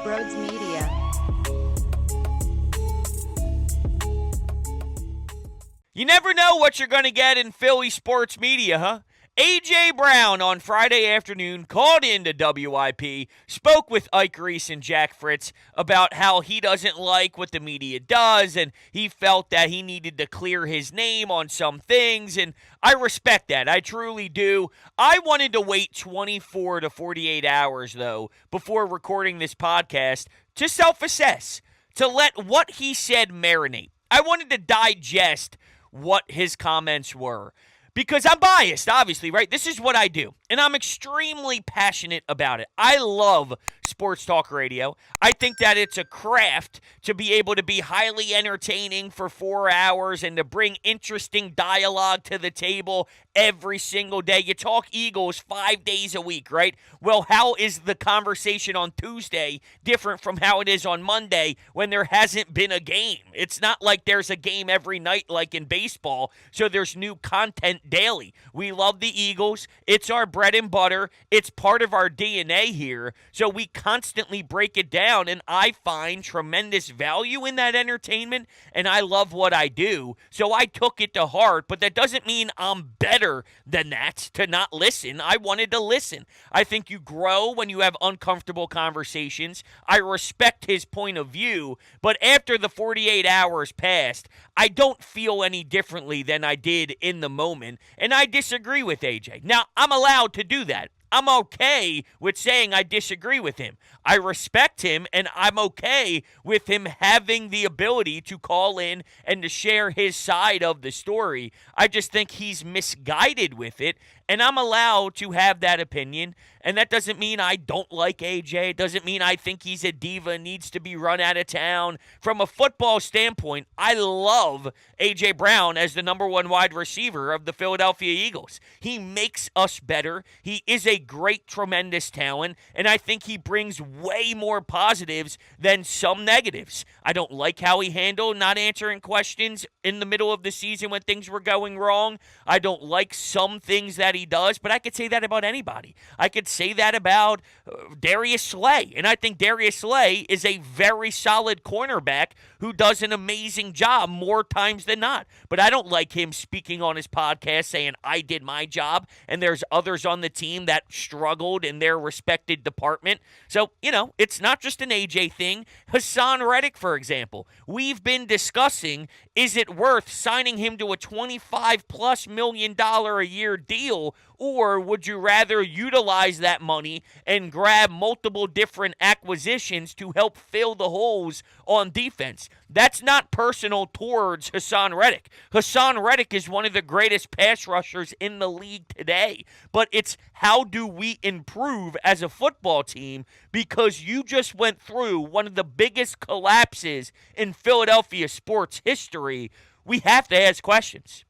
Brodes Media. You never know what you're going to get in Philly sports media, huh? A.J. Brown on Friday afternoon called into WIP, spoke with Ike Reese and Jack Fritz about how he doesn't like what the media does, and he felt that he needed to clear his name on some things, and I respect that. I truly do. I wanted to wait 24 to 48 hours, though, before recording this podcast to self-assess, to let what he said marinate. I wanted to digest what his comments were. Because I'm biased, obviously, right? This is what I do, and I'm extremely passionate about it. I love sports talk radio. I think that it's a craft to be able to be highly entertaining for 4 hours and to bring interesting dialogue to the table every single day. You talk Eagles 5 days a week, right? Well, how is the conversation on Tuesday different from how it is on Monday when there hasn't been a game? It's not like there's a game every night like in baseball, so there's new content daily. We love the Eagles. It's our bread and butter. It's part of our DNA here. So we constantly break it down, and I find tremendous value in that entertainment, and I love what I do. So I took it to heart, but that doesn't mean I'm better than that to not listen. I wanted to listen. I think you grow when you have uncomfortable conversations. I respect his point of view, but after the 48 hours passed, I don't feel any differently than I did in the moment. And I disagree with AJ. Now, I'm allowed to do that. I'm okay with saying I disagree with him. I respect him, and I'm okay with him having the ability to call in and to share his side of the story. I just think he's misguided with it, and I'm allowed to have that opinion. And that doesn't mean I don't like AJ. It doesn't mean I think he's a diva, needs to be run out of town. From a football standpoint, I love AJ Brown as the number one wide receiver of the Philadelphia Eagles. He makes us better. He is a great, tremendous talent, and I think he brings way more positives than some negatives. I don't like how he handled not answering questions in the middle of the season when things were going wrong. I don't like some things that he does, but I could say that about anybody. I could say that about Darius Slay, and I think Darius Slay is a very solid cornerback who does an amazing job more times than not. But I don't like him speaking on his podcast saying, I did my job, and there's others on the team that struggled in their respected department. So, it's not just an AJ thing. Hassan Reddick, for example, we've been discussing, is it worth signing him to a $25+ million a year deal, or would you rather utilize that money and grab multiple different acquisitions to help fill the holes on defense? That's not personal towards Hassan Reddick. Hassan Reddick is one of the greatest pass rushers in the league today. But it's how do we improve as a football team, because you just went through one of the biggest collapses in Philadelphia sports history. We have to ask questions.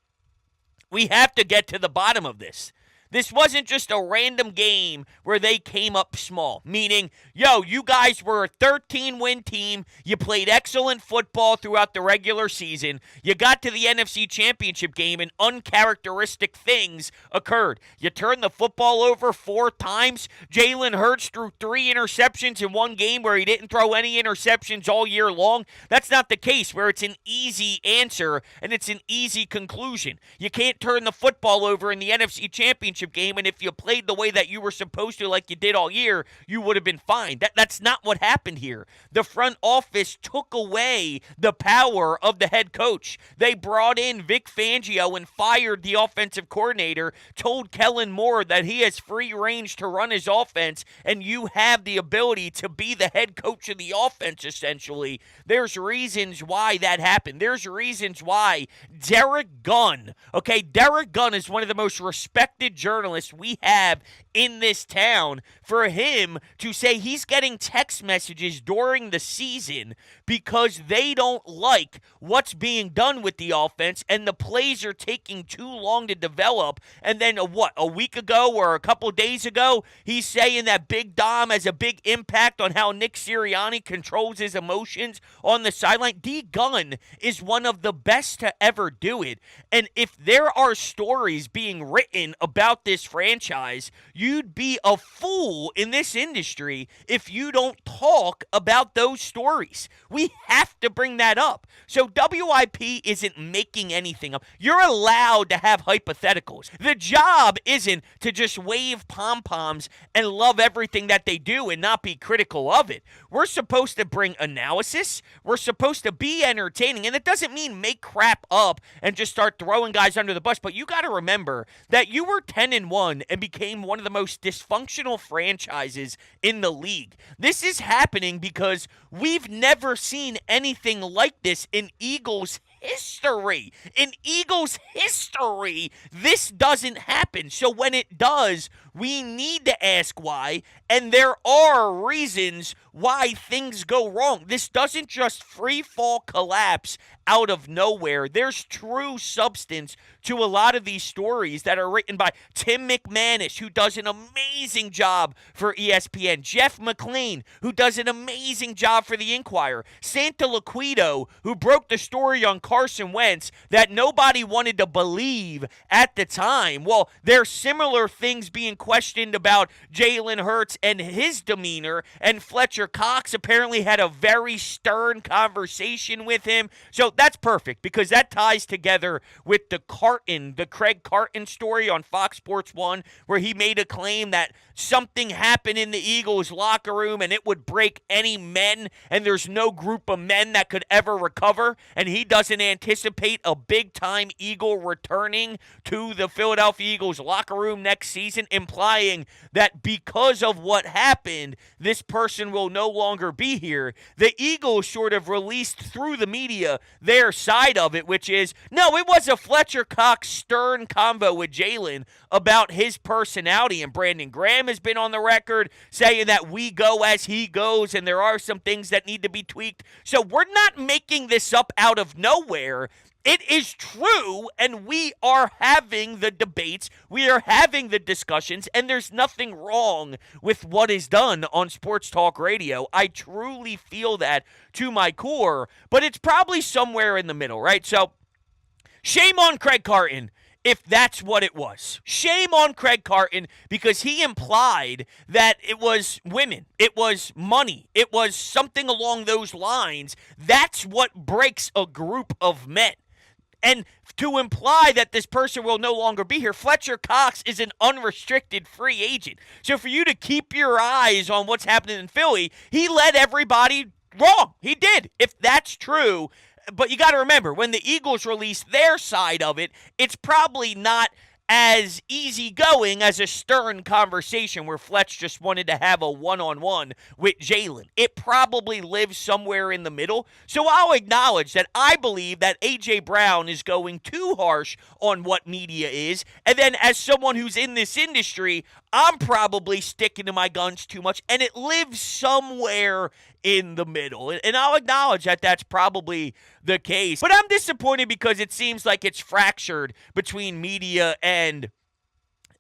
We have to get to the bottom of this. This wasn't just a random game where they came up small, meaning, you guys were a 13-win team. You played excellent football throughout the regular season. You got to the NFC Championship game, and uncharacteristic things occurred. You turned the football over 4 times. Jalen Hurts threw 3 interceptions in one game where he didn't throw any interceptions all year long. That's not the case where it's an easy answer and it's an easy conclusion. You can't turn the football over in the NFC Championship game, and if you played the way that you were supposed to like you did all year, you would have been fine. That's not what happened here. The front office took away the power of the head coach. They brought in Vic Fangio and fired the offensive coordinator, told Kellen Moore that he has free range to run his offense, and you have the ability to be the head coach of the offense, essentially. There's reasons why that happened. There's reasons why Derek Gunn is one of the most respected journalists we have in this town. For him to say he's getting text messages during the season because they don't like what's being done with the offense and the plays are taking too long to develop, and then a week ago or a couple days ago he's saying that Big Dom has a big impact on how Nick Sirianni controls his emotions on the sideline. D. Gunn is one of the best to ever do it, and if there are stories being written about about this franchise, you'd be a fool in this industry if you don't talk about those stories. We have to bring that up. So WIP isn't making anything up. You're allowed to have hypotheticals. The job isn't to just wave pom-poms and love everything that they do and not be critical of it. We're supposed to bring analysis. We're supposed to be entertaining. And it doesn't mean make crap up and just start throwing guys under the bus. But you got to remember that you were 10-1 and became one of the most dysfunctional franchises in the league. This is happening because we've never seen anything like this in Eagles history. In Eagles history, this doesn't happen. So when it does, we need to ask why, and there are reasons why things go wrong. This doesn't just free fall collapse out of nowhere. There's true substance to a lot of these stories that are written by Tim McManus, who does an amazing job for ESPN, Jeff McLean, who does an amazing job for the Inquirer, Santa Laquido, who broke the story on Carson Wentz that nobody wanted to believe at the time. Well, there's similar things being questioned about Jalen Hurts and his demeanor, and Fletcher Cox apparently had a very stern conversation with him. So that's perfect because that ties together with the Craig Carton story on Fox Sports 1, where he made a claim that something happened in the Eagles locker room and it would break any men, and there's no group of men that could ever recover, and he doesn't anticipate a big-time Eagle returning to the Philadelphia Eagles locker room next season, implying that because of what happened, this person will no longer be here. The Eagles sort of released through the media their side of it, which is, no, it was a Fletcher Cox stern convo with Jalen about his personality, and Brandon Graham has been on the record saying that we go as he goes, and there are some things that need to be tweaked. So we're not making this up out of nowhere. It is true, and we are having the debates, we are having the discussions, and there's nothing wrong with what is done on Sports Talk Radio. I truly feel that to my core, but it's probably somewhere in the middle, right? So, shame on Craig Carton if that's what it was. Shame on Craig Carton because he implied that it was women, it was money, it was something along those lines. That's what breaks a group of men. And to imply that this person will no longer be here, Fletcher Cox is an unrestricted free agent. So for you to keep your eyes on what's happening in Philly, he led everybody wrong. He did. If that's true, but you got to remember, when the Eagles release their side of it, it's probably not as easygoing as a stern conversation where Fletch just wanted to have a one-on-one with Jalen. It probably lives somewhere in the middle. So I'll acknowledge that I believe that A.J. Brown is going too harsh on what media is. And then as someone who's in this industry, I'm probably sticking to my guns too much. And it lives somewhere in the middle. And I'll acknowledge that that's probably the case. But I'm disappointed because it seems like it's fractured between media and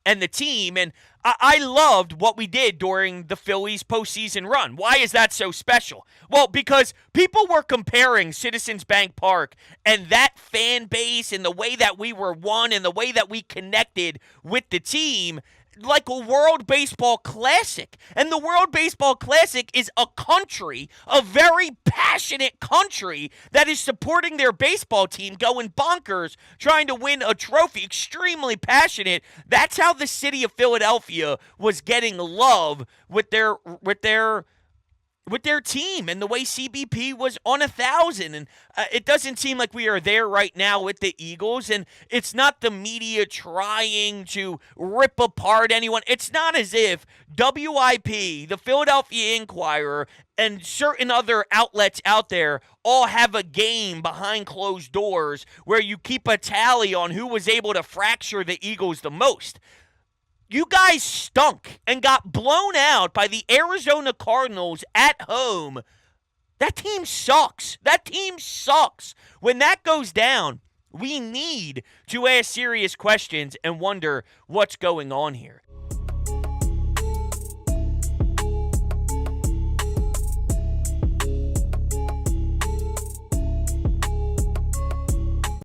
the team. And I loved what we did during the Phillies postseason run. Why is that so special? Well, because people were comparing Citizens Bank Park and that fan base and the way that we were won and the way that we connected with the team like a World Baseball Classic. And the World Baseball Classic is a country, a very passionate country that is supporting their baseball team, going bonkers, trying to win a trophy, extremely passionate. That's how the city of Philadelphia was getting love with their team and the way CBP was on 1,000. And it doesn't seem like we are there right now with the Eagles. And it's not the media trying to rip apart anyone. It's not as if WIP, the Philadelphia Inquirer, and certain other outlets out there all have a game behind closed doors where you keep a tally on who was able to fracture the Eagles the most. You guys stunk and got blown out by the Arizona Cardinals at home. That team sucks. That team sucks. When that goes down, we need to ask serious questions and wonder what's going on here.